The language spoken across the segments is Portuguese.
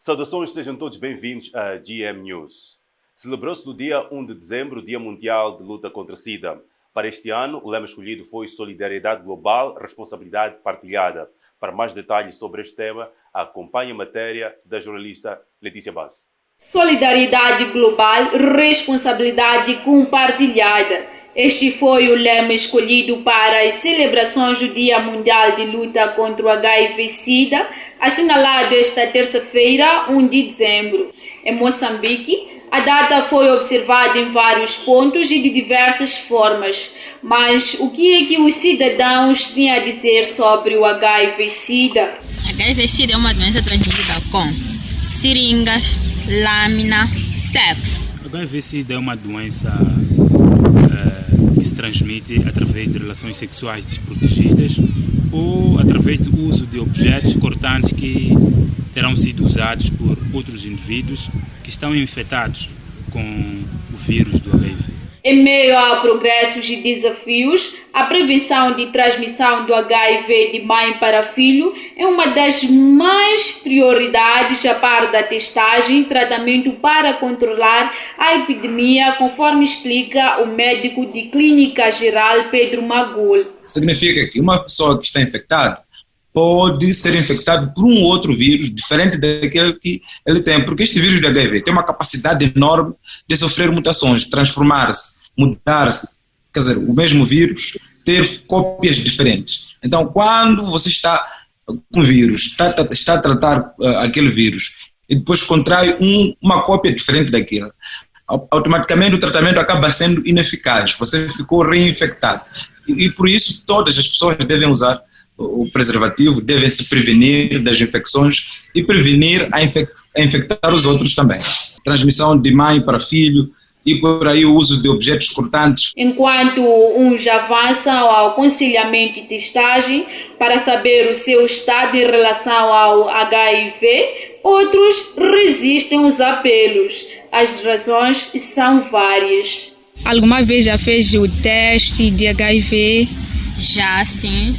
Saudações, sejam todos bem-vindos à GM News. Celebrou-se no dia 1 de dezembro o Dia Mundial de Luta contra a SIDA. Para este ano, o lema escolhido foi Solidariedade Global, Responsabilidade Partilhada. Para mais detalhes sobre este tema, acompanhe a matéria da jornalista Letícia Bassi. Solidariedade global, responsabilidade compartilhada. Este foi o lema escolhido para as celebrações do Dia Mundial de Luta contra o HIV/SIDA, assinalado esta terça-feira, 1 de dezembro. Em Moçambique, a data foi observada em vários pontos e de diversas formas. Mas o que é que os cidadãos têm a dizer sobre o HIV/SIDA? HIV/SIDA é uma doença transmitida com seringas, lâmina, sexo. HIV/SIDA é uma doença que se transmite através de relações sexuais desprotegidas ou através do uso de objetos cortantes que terão sido usados por outros indivíduos que estão infectados com o vírus do HIV. Em meio a progressos e desafios, a prevenção de transmissão do HIV de mãe para filho é uma das mais prioridades a par da testagem e tratamento para controlar a epidemia, conforme explica o médico de Clínica Geral Pedro Magul. Significa que uma pessoa que está infectada pode ser infectada por um outro vírus diferente daquele que ele tem, porque este vírus de HIV tem uma capacidade enorme de sofrer mutações, transformar-se, mudar-se, quer dizer, o mesmo vírus ter cópias diferentes. Então, quando você está com vírus, está a tratar aquele vírus e depois contrai uma cópia diferente daquilo, automaticamente o tratamento acaba sendo ineficaz, você ficou reinfectado. E por isso todas as pessoas devem usar o preservativo, devem se prevenir das infecções e prevenir a infectar os outros também. Transmissão de mãe para filho e por aí o uso de objetos cortantes. Enquanto uns avançam ao aconselhamento e testagem para saber o seu estado em relação ao HIV, outros resistem aos apelos. As razões são várias. Alguma vez já fez o teste de HIV? Já, sim.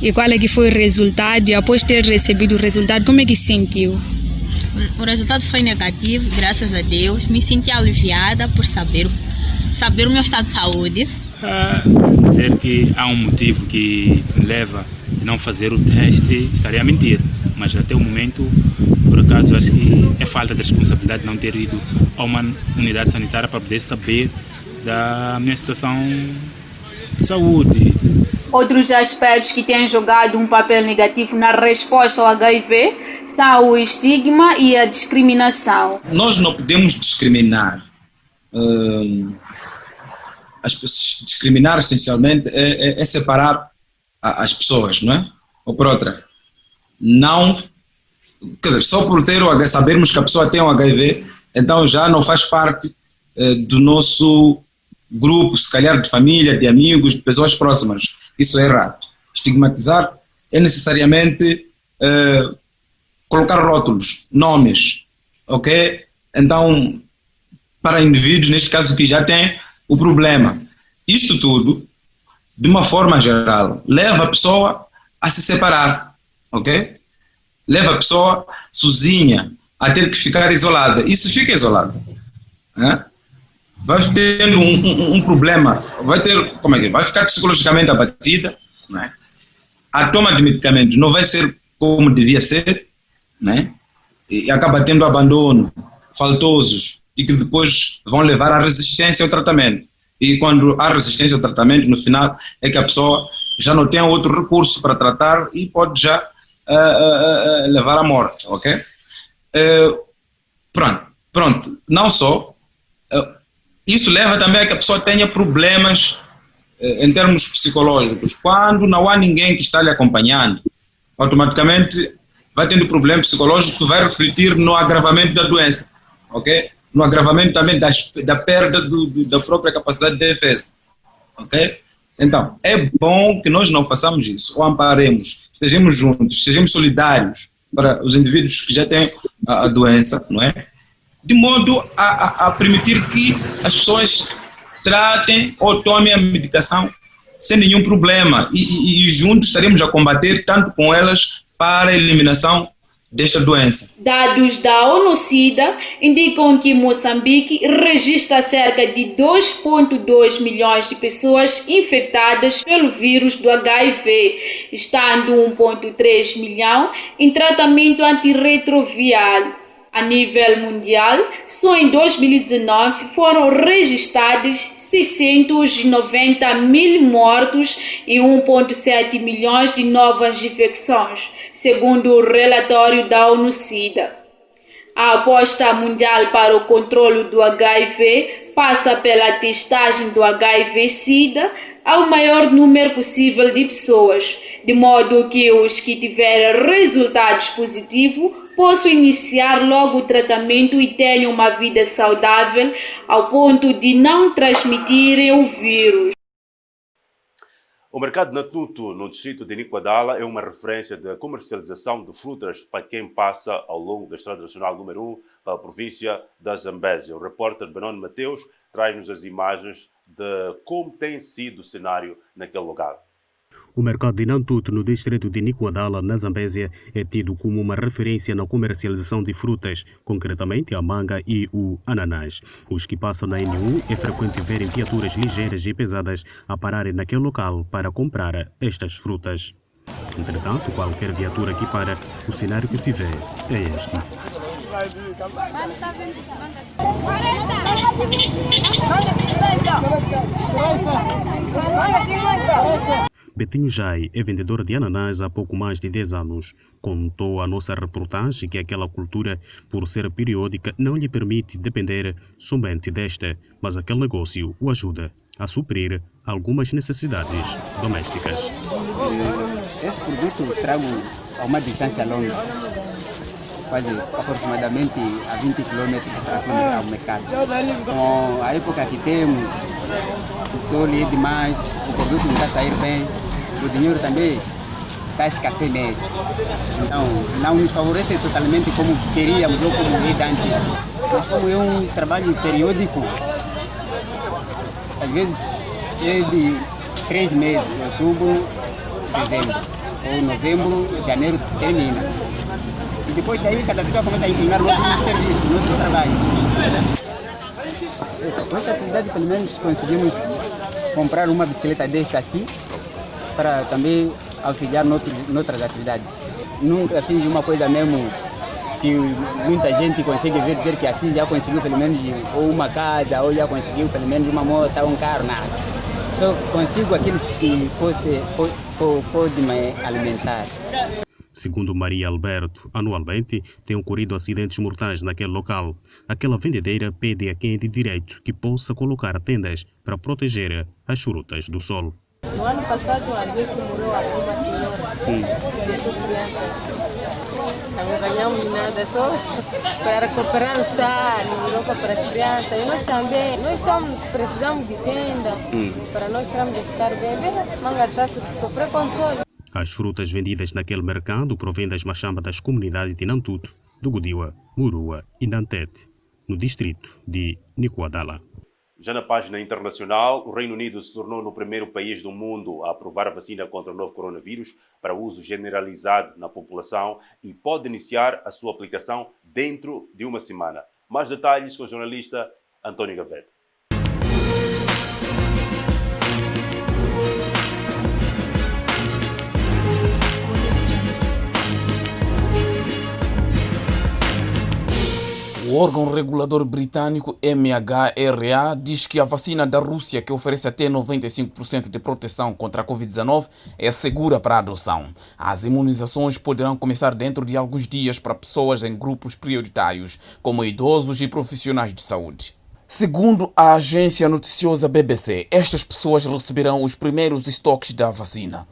E qual é que foi o resultado? E após ter recebido o resultado, como é que se sentiu? O resultado foi negativo, graças a Deus. Me senti aliviada por saber o meu estado de saúde. Dizer que há um motivo que me leva a não fazer o teste, estaria a mentir. Mas até o momento, por acaso, acho que é falta de responsabilidade não ter ido a uma unidade sanitária para poder saber da minha situação de saúde. Outros aspectos que têm jogado um papel negativo na resposta ao HIV são o estigma e a discriminação. Nós não podemos discriminar. Discriminar, essencialmente, é separar as pessoas, não é? Ou por outra. Não, quer dizer, só por ter o HIV, sabermos que a pessoa tem o HIV, então já não faz parte do nosso grupo, se calhar de família, de amigos, de pessoas próximas. Isso é errado. Estigmatizar é necessariamente colocar rótulos, nomes, ok? Então, para indivíduos, neste caso, que já têm o problema. Isto tudo, de uma forma geral, leva a pessoa a se separar, ok? Leva a pessoa sozinha a ter que ficar isolada. E se fica isolada, vai ter um problema, vai ficar psicologicamente abatida, né? A toma de medicamentos não vai ser como devia ser, né? E acaba tendo abandono, faltosos, e que depois vão levar à resistência ao tratamento. E quando há resistência ao tratamento, no final, é que a pessoa já não tem outro recurso para tratar e pode já levar à morte, ok? Pronto, não só... Isso leva também a que a pessoa tenha problemas em termos psicológicos. Quando não há ninguém que está lhe acompanhando, automaticamente vai tendo problema psicológico que vai refletir no agravamento da doença, ok? No agravamento também da perda da própria capacidade de defesa, ok? Então, é bom que nós não façamos isso, ou amparemos, estejamos juntos, sejamos solidários para os indivíduos que já têm a doença, não é? De modo a permitir que as pessoas tratem ou tomem a medicação sem nenhum problema e juntos estaremos a combater tanto com elas para a eliminação desta doença. Dados da ONU-SIDA indicam que Moçambique registra cerca de 2,2 milhões de pessoas infectadas pelo vírus do HIV, estando 1,3 milhão em tratamento antirretroviral. A nível mundial, só em 2019 foram registrados 690 mil mortos e 1,7 milhões de novas infecções, segundo o relatório da ONU-SIDA. A aposta mundial para o controle do HIV passa pela testagem do HIV-SIDA ao maior número possível de pessoas, de modo que os que tiverem resultados positivos possam iniciar logo o tratamento e tenham uma vida saudável ao ponto de não transmitirem o vírus. O mercado Natuto, no distrito de Niquadala, é uma referência de comercialização de frutas para quem passa ao longo da Estrada Nacional número 1 para a província da Zambésia. O repórter Benoni Mateus traz-nos as imagens de como tem sido o cenário naquele lugar. O mercado de Nantuto, no distrito de Niquadala, na Zambésia, é tido como uma referência na comercialização de frutas, concretamente a manga e o ananás. Os que passam na N1 é frequente verem viaturas ligeiras e pesadas a pararem naquele local para comprar estas frutas. Entretanto, qualquer viatura que para, o cenário que se vê é este. Betinho Jai é vendedor de ananás há pouco mais de 10 anos. Contou à nossa reportagem que aquela cultura, por ser periódica, não lhe permite depender somente desta, mas aquele negócio o ajuda a suprir algumas necessidades domésticas. Esse produto trago a uma distância longa, quase aproximadamente a 20 km para o mercado. Com a época que temos, o sol é demais, o produto não está a sair bem, o dinheiro também está a escassecer mesmo. Então, não nos favorece totalmente como queríamos ou como era antes. Mas como é um trabalho periódico, às vezes é de 3 meses, outubro, dezembro, ou novembro, janeiro termina. E depois daí cada pessoa começa a inclinar no outro serviço, no outro trabalho. Com essa atividade pelo menos conseguimos comprar uma bicicleta desta assim, para também auxiliar noutras atividades. Nunca fiz uma coisa mesmo que muita gente consegue ver dizer que assim já conseguiu pelo menos ou uma casa, ou já conseguiu pelo menos uma moto ou um carro, nada. Só consigo aquilo que pode me alimentar. Segundo Maria Alberto, anualmente têm ocorrido acidentes mortais naquele local. Aquela vendedeira pede a quem é de direito que possa colocar tendas para proteger as frutas do sol. No ano passado, ali que morreu uma senhora, deixou criança. Não ganhamos nada, só para comprar sal, roupa para as crianças. E nós também, precisamos de tenda, para nós estamos a estar bem. Manga está a sofrer consolo. As frutas vendidas naquele mercado provêm das machambas das comunidades de Nantuto, do Godiwa, Murua e Nantete, no distrito de Niquadala. Já na página internacional, o Reino Unido se tornou no primeiro país do mundo a aprovar a vacina contra o novo coronavírus para uso generalizado na população e pode iniciar a sua aplicação dentro de uma semana. Mais detalhes com o jornalista António Gaveta. O órgão regulador britânico MHRA diz que a vacina da Rússia, que oferece até 95% de proteção contra a Covid-19, é segura para a adoção. As imunizações poderão começar dentro de alguns dias para pessoas em grupos prioritários, como idosos e profissionais de saúde. Segundo a agência noticiosa BBC, estas pessoas receberão os primeiros estoques da vacina.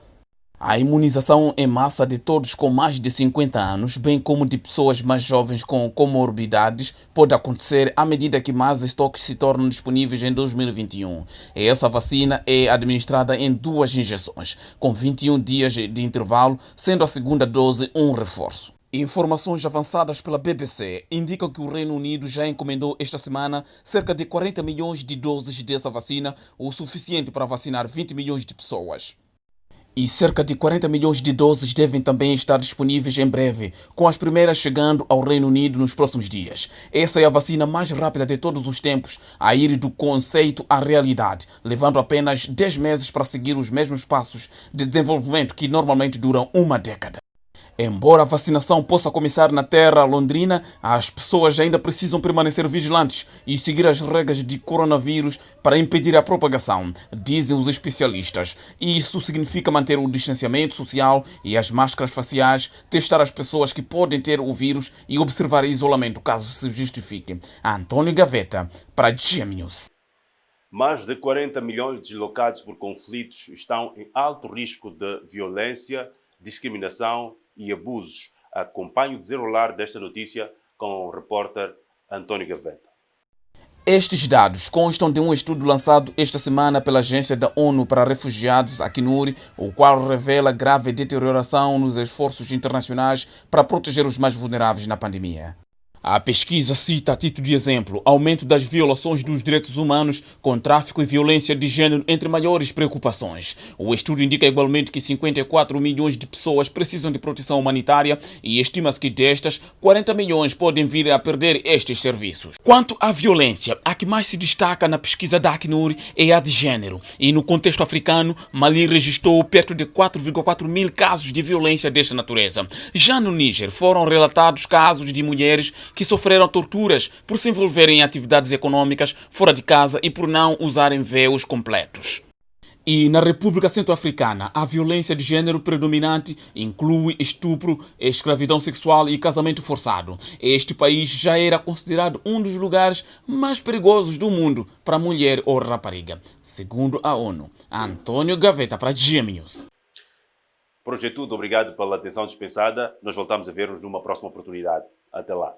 A imunização em massa de todos com mais de 50 anos, bem como de pessoas mais jovens com comorbidades, pode acontecer à medida que mais estoques se tornam disponíveis em 2021. Essa vacina é administrada em 2 injeções, com 21 dias de intervalo, sendo a segunda dose um reforço. Informações avançadas pela BBC indicam que o Reino Unido já encomendou esta semana cerca de 40 milhões de doses dessa vacina, o suficiente para vacinar 20 milhões de pessoas. E cerca de 40 milhões de doses devem também estar disponíveis em breve, com as primeiras chegando ao Reino Unido nos próximos dias. Essa é a vacina mais rápida de todos os tempos a ir do conceito à realidade, levando apenas 10 meses para seguir os mesmos passos de desenvolvimento que normalmente duram uma década. Embora a vacinação possa começar na terra londrina, as pessoas ainda precisam permanecer vigilantes e seguir as regras de coronavírus para impedir a propagação, dizem os especialistas. Isso significa manter o distanciamento social e as máscaras faciais, testar as pessoas que podem ter o vírus e observar isolamento caso se justifique. Antônio Gaveta, para GM News. Mais de 40 milhões deslocados por conflitos estão em alto risco de violência, discriminação e abusos. Acompanhe o desenrolar desta notícia com o repórter Antônio Gaveta. Estes dados constam de um estudo lançado esta semana pela Agência da ONU para Refugiados, Acnur, o qual revela grave deterioração nos esforços internacionais para proteger os mais vulneráveis na pandemia. A pesquisa cita, a título de exemplo, aumento das violações dos direitos humanos com tráfico e violência de gênero entre maiores preocupações. O estudo indica igualmente que 54 milhões de pessoas precisam de proteção humanitária e estima-se que destas, 40 milhões podem vir a perder estes serviços. Quanto à violência, a que mais se destaca na pesquisa da Acnur é a de gênero. E no contexto africano, Mali registrou perto de 4,4 mil casos de violência desta natureza. Já no Níger, foram relatados casos de mulheres que sofreram torturas por se envolverem em atividades econômicas fora de casa e por não usarem véus completos. E na República Centro-Africana, a violência de gênero predominante inclui estupro, escravidão sexual e casamento forçado. Este país já era considerado um dos lugares mais perigosos do mundo para mulher ou rapariga, segundo a ONU. Antônio Gaveta, para GM News. Por hoje é tudo. Obrigado pela atenção dispensada. Nós voltamos a ver-nos numa próxima oportunidade. Até lá.